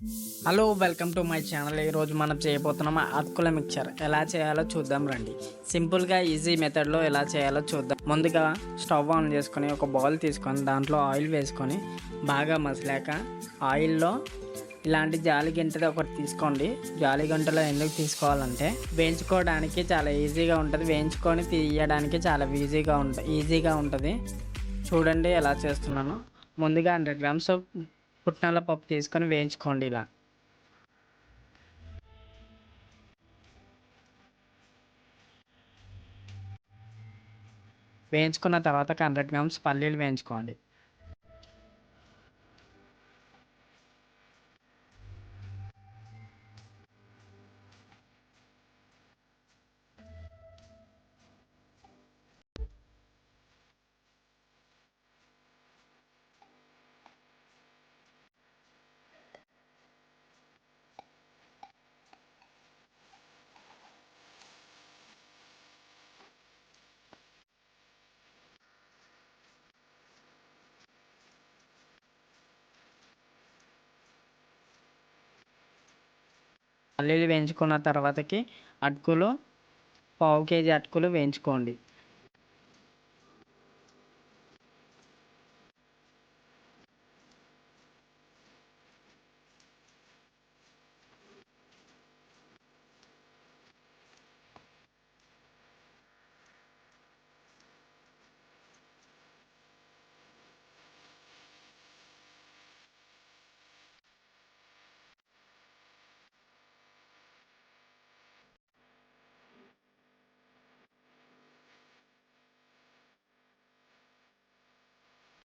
Hello welcome to my channel. ఈరోజు మనం చేయబోతున్నాం అటుకుల మిక్చర్ ఎలా చేయాలో చూద్దాం రండి. సింపుల్గా ఈజీ మెథడ్లో ఎలా చేయాలో చూద్దాం. ముందుగా స్టవ్ ఆన్ చేసుకొని ఒక బౌల్ తీసుకొని దాంట్లో ఆయిల్ వేసుకొని బాగా మసిలాక ఆయిల్లో ఇలాంటి జాలి గంటది ఒకటి తీసుకోండి. జాలి గంటలో ఎందుకు తీసుకోవాలంటే వేయించుకోవడానికి చాలా ఈజీగా ఉంటుంది, వేయించుకొని తీయడానికి చాలా ఈజీగా ఉంటుంది. చూడండి ఎలా చేస్తున్నాను. ముందుగా 100 గ్రామ్స్ పుట్నాల పప్పు తీసుకొని వేయించుకోండి. ఇలా వేయించుకున్న తర్వాత 100 గ్రామ్స్ పల్లీలు వేయించుకోండి. పల్లీలు వేయించుకున్న తర్వాతకి అటుకులు పావు కేజీ అటుకులు వేయించుకోండి.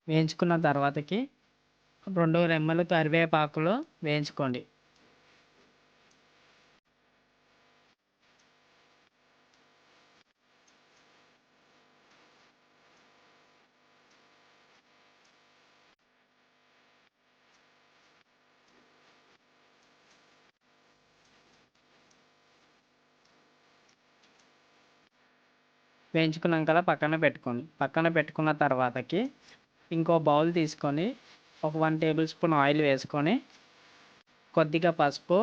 వేయించుకున్న తర్వాతకి 2 రెమ్మలు కరివేపాకులు వేయించుకోండి. వేయించుకున్నాక పక్కన పెట్టుకున్న తర్వాతకి ఇంకో బౌల్ తీసుకొని ఒక 1 టేబుల్ స్పూన్ ఆయిల్ వేసుకొని కొద్దిగా పసుపు,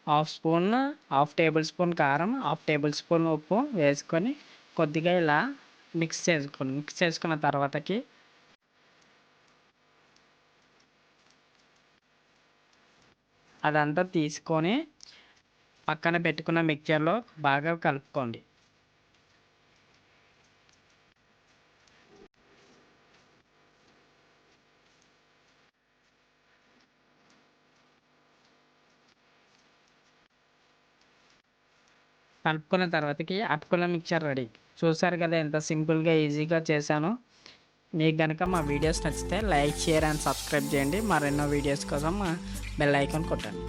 హాఫ్ టేబుల్ స్పూన్ కారం, హాఫ్ టేబుల్ స్పూన్ ఉప్పు వేసుకొని కొద్దిగా ఇలా మిక్స్ చేసుకున్న తర్వాతకి అదంతా తీసుకొని పక్కన పెట్టుకున్న మిక్చర్లో బాగా కలుపుకోండి. కలుపుకున్న తర్వాతకి అటుకుల మిక్చర్ రెడీ. చూసారు కదా ఎంత సింపుల్గా ఈజీగా చేశాను. మీకు కనుక మా వీడియోస్ నచ్చితే లైక్, షేర్ అండ్ సబ్స్క్రైబ్ చేయండి. మరెన్నో వీడియోస్ కోసం బెల్ ఐకాన్ కొట్టండి.